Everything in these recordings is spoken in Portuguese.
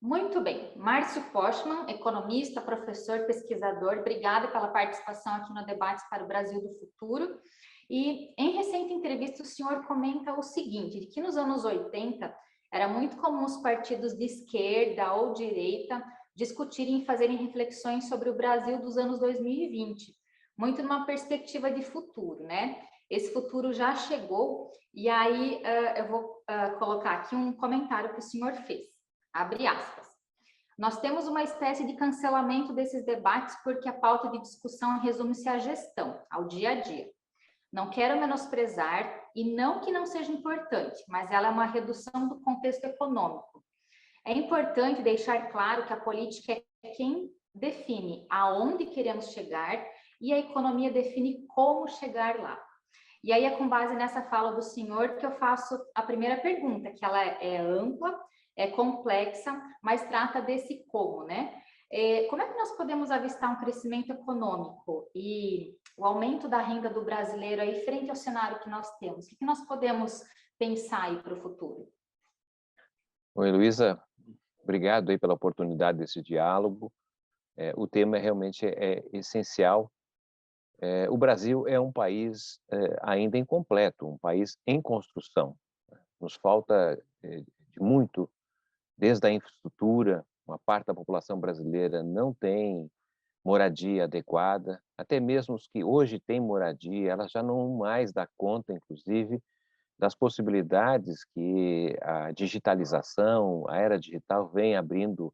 Muito bem. Márcio Postman, economista, professor, pesquisador, obrigada pela participação aqui no Debates para o Brasil do Futuro. E em recente entrevista, o senhor comenta o seguinte, de que nos anos 80 era muito comum os partidos de esquerda ou direita discutirem e fazerem reflexões sobre o Brasil dos anos 2020, muito numa perspectiva de futuro, né? Esse futuro já chegou, e aí eu vou colocar aqui um comentário que o senhor fez. Abre aspas. Nós temos uma espécie de cancelamento desses debates porque a pauta de discussão resume-se à gestão, ao dia a dia. Não quero menosprezar e não que não seja importante, mas ela é uma redução do contexto econômico. É importante deixar claro que a política é quem define aonde queremos chegar e a economia define como chegar lá. E aí é com base nessa fala do senhor que eu faço a primeira pergunta, que ela é ampla, é complexa, mas trata desse como, né? Como é que nós podemos avistar um crescimento econômico e o aumento da renda do brasileiro aí frente ao cenário que nós temos? O que nós podemos pensar aí para o futuro? Oi, Luísa, obrigado aí pela oportunidade desse diálogo. O tema realmente é essencial. O Brasil é um país ainda incompleto, um país em construção. Nos falta de muito, desde a infraestrutura, uma parte da população brasileira não tem moradia adequada, até mesmo os que hoje têm moradia, elas já não mais dá conta, inclusive, das possibilidades que a digitalização, a era digital vem abrindo,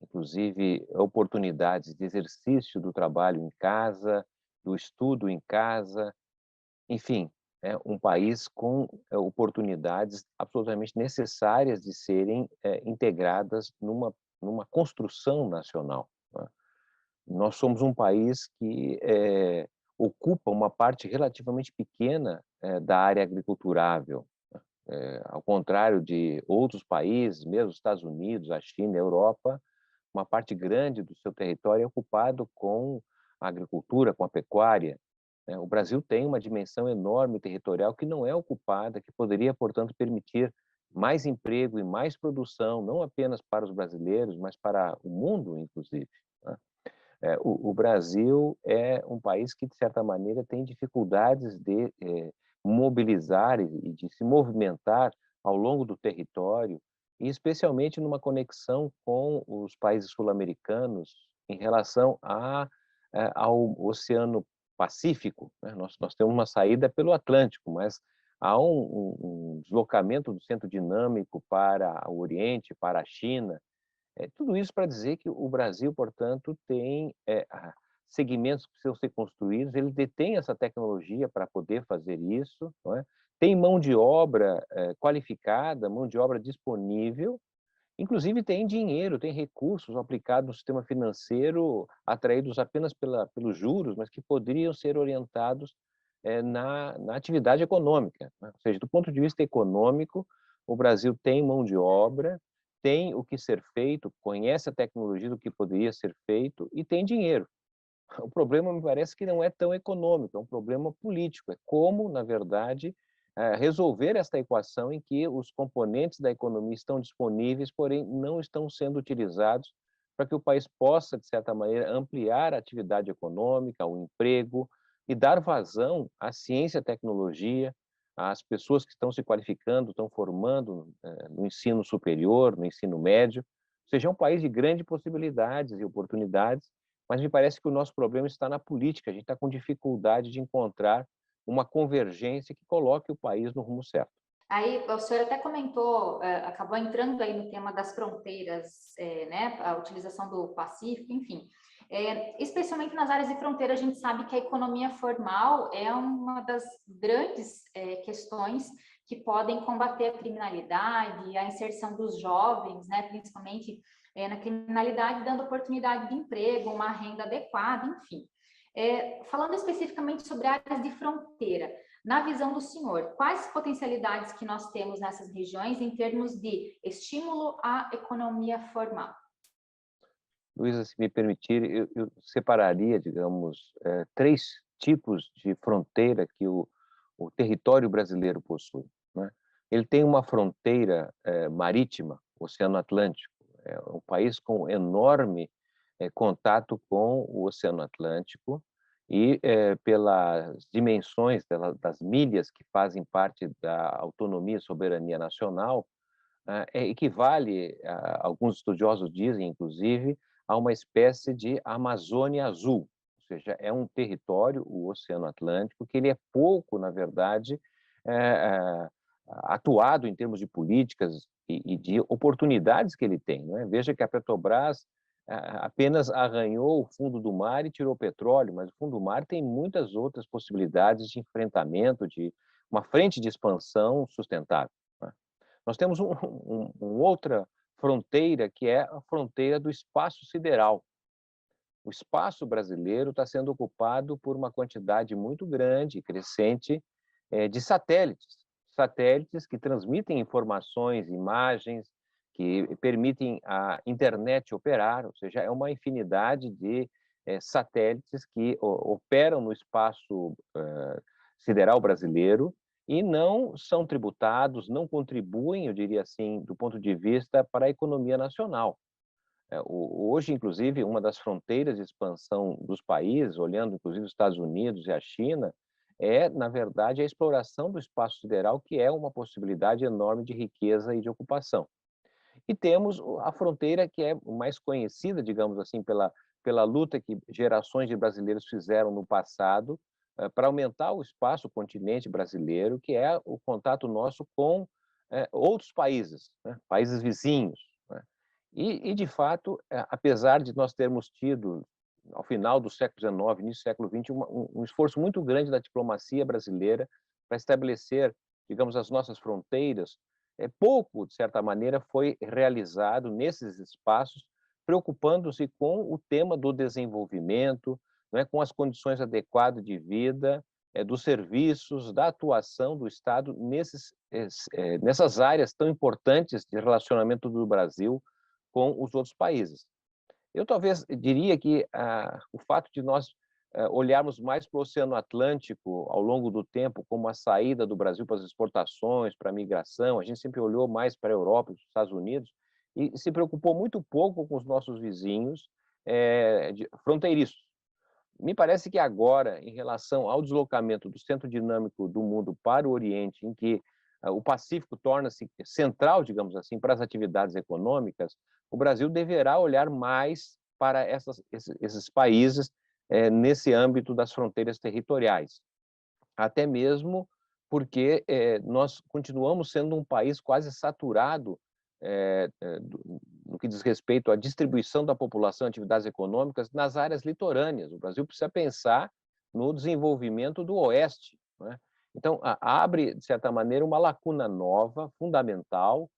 inclusive oportunidades de exercício do trabalho em casa, do estudo em casa, enfim, é um país com oportunidades absolutamente necessárias de serem integradas numa construção nacional, né? Nós somos um país que ocupa uma parte relativamente pequena da área agriculturável, ao contrário de outros países, mesmo os Estados Unidos, a China, a Europa, uma parte grande do seu território é ocupado com a agricultura, com a pecuária, né? O Brasil tem uma dimensão enorme territorial que não é ocupada, que poderia, portanto, permitir mais emprego e mais produção, não apenas para os brasileiros, mas para o mundo, inclusive, né? O Brasil é um país que, de certa maneira, tem dificuldades de mobilizar e de se movimentar ao longo do território, e especialmente numa conexão com os países sul-americanos em relação ao Oceano Pacífico, né? Nós temos uma saída pelo Atlântico, mas há um deslocamento do centro dinâmico para o Oriente, para a China. Tudo isso para dizer que o Brasil, portanto, tem segmentos que precisam ser construídos, ele detém essa tecnologia para poder fazer isso, não é? Tem mão de obra qualificada, mão de obra disponível, inclusive tem dinheiro, tem recursos aplicados no sistema financeiro, atraídos apenas pelos juros, mas que poderiam ser orientados na atividade econômica, né? Ou seja, do ponto de vista econômico, o Brasil tem mão de obra, tem o que ser feito, conhece a tecnologia do que poderia ser feito e tem dinheiro. O problema, me parece, que não é tão econômico, é um problema político. É como, na verdade, resolver esta equação em que os componentes da economia estão disponíveis, porém não estão sendo utilizados para que o país possa, de certa maneira, ampliar a atividade econômica, o emprego e dar vazão à ciência e à tecnologia, às pessoas que estão se qualificando, estão formando no ensino superior, no ensino médio. Ou seja, é um país de grandes possibilidades e oportunidades, mas me parece que o nosso problema está na política. A gente está com dificuldade de encontrar uma convergência que coloque o país no rumo certo. Aí o senhor até comentou, acabou entrando aí no tema das fronteiras, né, a utilização do Pacífico, enfim. Especialmente nas áreas de fronteira, a gente sabe que a economia formal é uma das grandes questões que podem combater a criminalidade, a inserção dos jovens, né, principalmente na criminalidade, dando oportunidade de emprego, uma renda adequada, enfim. Falando especificamente sobre áreas de fronteira, na visão do senhor, quais potencialidades que nós temos nessas regiões em termos de estímulo à economia formal? Luísa, se me permitir, eu separaria, digamos, três tipos de fronteira que o o território brasileiro possui, né? Ele tem uma fronteira marítima, Oceano Atlântico, é um país com enorme contato com o Oceano Atlântico e pelas dimensões das milhas que fazem parte da autonomia e soberania nacional, equivale, alguns estudiosos dizem, inclusive, a uma espécie de Amazônia Azul, ou seja, é um território, o Oceano Atlântico, que ele é pouco, na verdade, atuado em termos de políticas e de oportunidades que ele tem, né? Veja que a Petrobras apenas arranhou o fundo do mar e tirou petróleo, mas o fundo do mar tem muitas outras possibilidades de enfrentamento, de uma frente de expansão sustentável, né? Nós temos uma outra fronteira, que é a fronteira do espaço sideral. O espaço brasileiro está sendo ocupado por uma quantidade muito grande e crescente de satélites. Satélites que transmitem informações, imagens, que permitem a internet operar, ou seja, é uma infinidade de satélites que operam no espaço sideral brasileiro e não são tributados, não contribuem, eu diria assim, do ponto de vista para a economia nacional. Hoje, inclusive, uma das fronteiras de expansão dos países, olhando inclusive os Estados Unidos e a China, na verdade, a exploração do espaço sideral, que é uma possibilidade enorme de riqueza e de ocupação. E temos a fronteira que é mais conhecida, digamos assim, pela luta que gerações de brasileiros fizeram no passado para aumentar o espaço, o continente brasileiro, que é o contato nosso com outros países, né? Países vizinhos, né? E, de fato, apesar de nós termos tido, ao final do século XIX, início do século XX, um esforço muito grande da diplomacia brasileira para estabelecer, digamos, as nossas fronteiras, pouco, de certa maneira, foi realizado nesses espaços, preocupando-se com o tema do desenvolvimento, né, com as condições adequadas de vida, dos serviços, da atuação do Estado nessas áreas tão importantes de relacionamento do Brasil com os outros países. Eu talvez diria que o fato de nós olharmos mais para o Oceano Atlântico ao longo do tempo como a saída do Brasil para as exportações, para a migração, a gente sempre olhou mais para a Europa, para os Estados Unidos, e se preocupou muito pouco com os nossos vizinhos fronteiriços. Me parece que agora, em relação ao deslocamento do centro dinâmico do mundo para o Oriente, em que o Pacífico torna-se central, digamos assim, para as atividades econômicas, o Brasil deverá olhar mais para esses países nesse âmbito das fronteiras territoriais. Até mesmo porque nós continuamos sendo um país quase saturado no que diz respeito à distribuição da população, atividades econômicas, nas áreas litorâneas. O Brasil precisa pensar no desenvolvimento do Oeste, né? Então, abre, de certa maneira, uma lacuna nova, fundamental,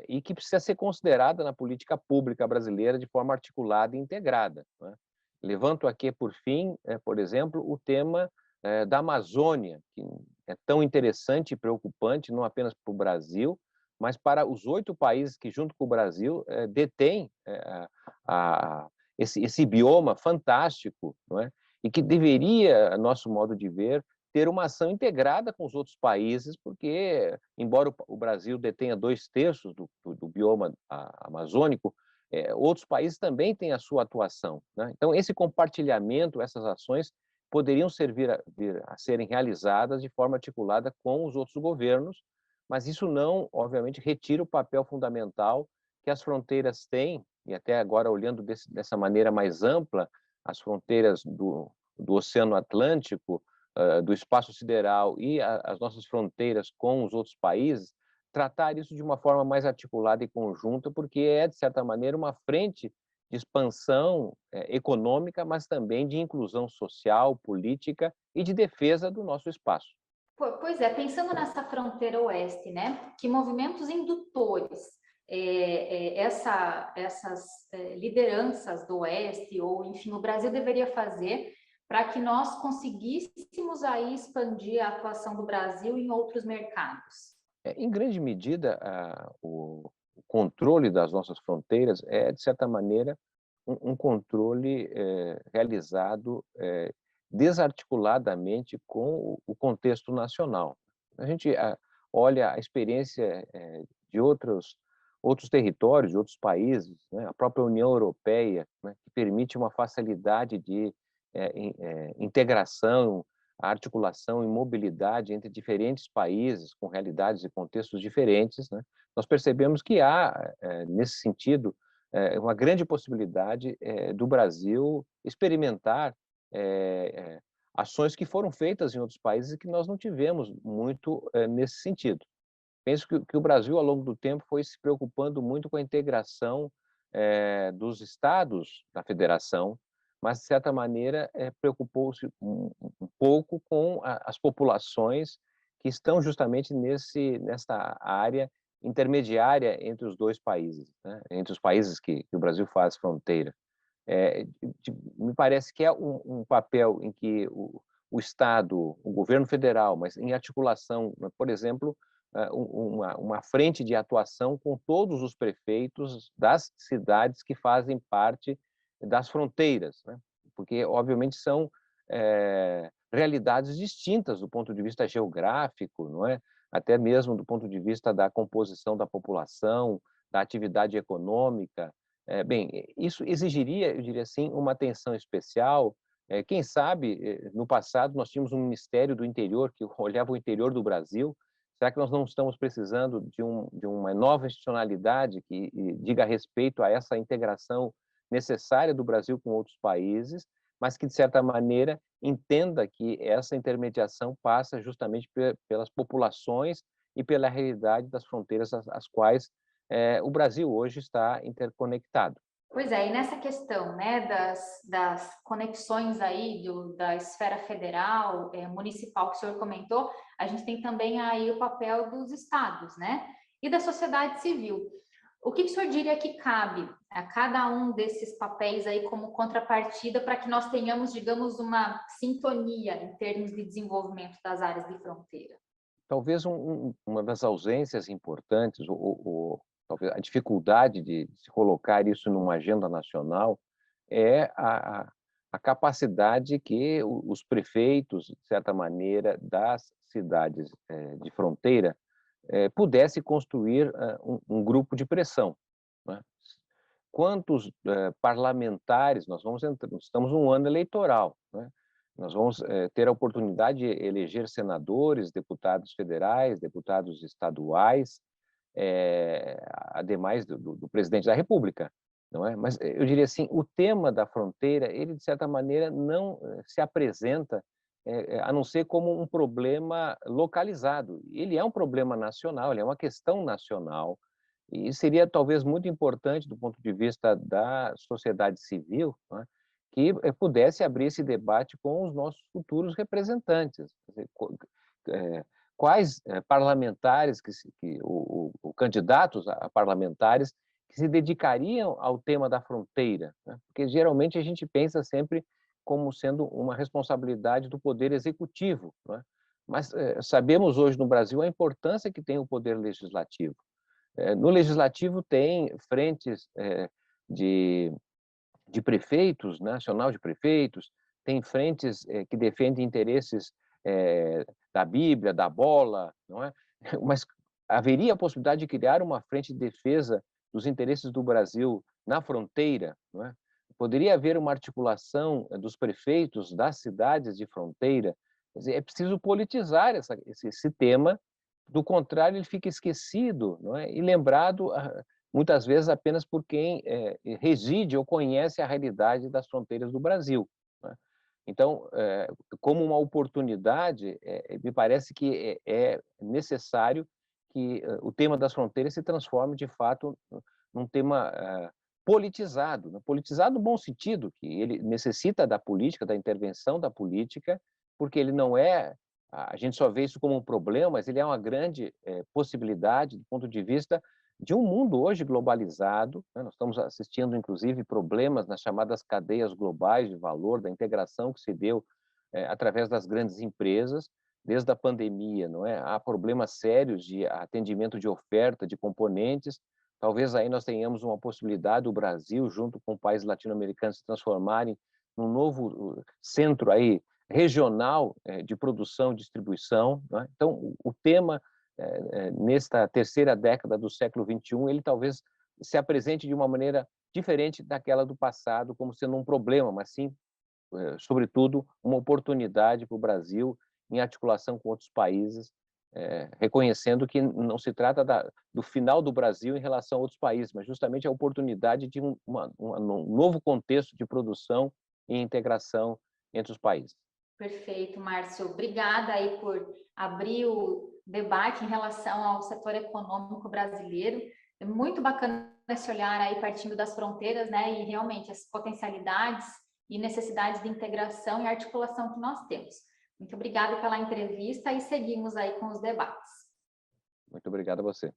e que precisa ser considerada na política pública brasileira de forma articulada e integrada, né? Levanto aqui, por fim, por exemplo, o tema da Amazônia, que é tão interessante e preocupante, não apenas para o Brasil, mas para os 8 países que, junto com o Brasil, detêm esse bioma fantástico, não é? E que deveria, a nosso modo de ver, ter uma ação integrada com os outros países, porque, embora o Brasil detenha 2/3 do bioma amazônico, outros países também têm a sua atuação, né? Então, esse compartilhamento, essas ações, poderiam vir a serem realizadas de forma articulada com os outros governos, mas isso não, obviamente, retira o papel fundamental que as fronteiras têm, e até agora, olhando dessa maneira mais ampla, as fronteiras do Oceano Atlântico, do espaço sideral e as nossas fronteiras com os outros países, tratar isso de uma forma mais articulada e conjunta, porque de certa maneira, uma frente de expansão econômica, mas também de inclusão social, política e de defesa do nosso espaço. Pois é, pensando nessa fronteira oeste, né, que movimentos indutores essas lideranças do oeste, ou enfim, o Brasil deveria fazer para que nós conseguíssemos aí expandir a atuação do Brasil em outros mercados? Em grande medida, o controle das nossas fronteiras de certa maneira, um controle realizado desarticuladamente com o contexto nacional. A gente olha a experiência de outros territórios, de outros países, né? A própria União Europeia, né? Que permite uma facilidade de integração, articulação e mobilidade entre diferentes países com realidades e contextos diferentes, né? Nós percebemos que há, nesse sentido, uma grande possibilidade do Brasil experimentar ações que foram feitas em outros países e que nós não tivemos muito nesse sentido. Penso que o Brasil, ao longo do tempo, foi se preocupando muito com a integração dos estados da federação, mas, de certa maneira, preocupou-se um pouco com as populações que estão justamente nessa área intermediária entre os dois países, né? Entre os países que o Brasil faz fronteira. Me parece que é um papel em que o Estado, o governo federal, mas em articulação, por exemplo, uma frente de atuação com todos os prefeitos das cidades que fazem parte das fronteiras, né? Porque, obviamente, são realidades distintas do ponto de vista geográfico, não é? Até mesmo do ponto de vista da composição da população, da atividade econômica. Bem, isso exigiria, eu diria assim, uma atenção especial. Quem sabe, no passado, nós tínhamos um Ministério do Interior que olhava o interior do Brasil. Será que nós não estamos precisando de uma nova institucionalidade que diga respeito a essa integração necessária do Brasil com outros países, mas que, de certa maneira, entenda que essa intermediação passa justamente pelas populações e pela realidade das fronteiras às quais o Brasil hoje está interconectado. Pois é, e nessa questão, né, das conexões aí da esfera federal, municipal que o senhor comentou, a gente tem também aí o papel dos estados, né, e da sociedade civil. O que o senhor diria que cabe a cada um desses papéis aí como contrapartida para que nós tenhamos, digamos, uma sintonia em termos de desenvolvimento das áreas de fronteira? Talvez uma das ausências importantes, talvez a dificuldade de se colocar isso numa agenda nacional é a capacidade que os prefeitos, de certa maneira, das cidades de fronteira pudesse construir um grupo de pressão, né? Quantos parlamentares nós estamos num ano eleitoral, né? Nós vamos ter a oportunidade de eleger senadores, deputados federais, deputados estaduais, ademais do presidente da República, não é? Mas eu diria assim, o tema da fronteira, ele de certa maneira não se apresenta a não ser como um problema localizado. Ele é um problema nacional, ele é uma questão nacional, e seria talvez muito importante do ponto de vista da sociedade civil, não é? Que pudesse abrir esse debate com os nossos futuros representantes. Quer dizer, quais parlamentares, ou candidatos a parlamentares que se dedicariam ao tema da fronteira, né? Porque geralmente a gente pensa sempre como sendo uma responsabilidade do poder executivo, né? Mas sabemos hoje no Brasil a importância que tem o poder legislativo. No legislativo tem frentes de prefeitos, nacional de prefeitos, tem frentes que defendem interesses da Bíblia, da bola, não é? Mas haveria a possibilidade de criar uma frente de defesa dos interesses do Brasil na fronteira, não é? Poderia haver uma articulação dos prefeitos das cidades de fronteira. Quer dizer, é preciso politizar esse tema, do contrário ele fica esquecido, não é? E lembrado muitas vezes apenas por quem reside ou conhece a realidade das fronteiras do Brasil, né? Então, como uma oportunidade, me parece que é necessário que o tema das fronteiras se transforme, de fato, num tema politizado, né? Politizado no bom sentido, que ele necessita da política, da intervenção da política, porque ele não é, a gente só vê isso como um problema, mas ele é uma grande possibilidade do ponto de vista de um mundo hoje globalizado, né? Nós estamos assistindo, inclusive, problemas nas chamadas cadeias globais de valor, da integração que se deu através das grandes empresas, desde a pandemia, não é? Há problemas sérios de atendimento de oferta de componentes. Talvez aí nós tenhamos uma possibilidade, o Brasil, junto com países latino-americanos, se transformarem num novo centro aí regional de produção e distribuição, né? Então, o tema, nesta terceira década do século XXI, ele talvez se apresente de uma maneira diferente daquela do passado, como sendo um problema, mas sim, sobretudo, uma oportunidade para o Brasil em articulação com outros países, reconhecendo que não se trata do final do Brasil em relação a outros países, mas justamente a oportunidade de um novo contexto de produção e integração entre os países. Perfeito, Márcio. Obrigada aí por abrir o debate em relação ao setor econômico brasileiro. É muito bacana esse olhar aí partindo das fronteiras, né? E realmente as potencialidades e necessidades de integração e articulação que nós temos. Muito obrigada pela entrevista e seguimos aí com os debates. Muito obrigado a você.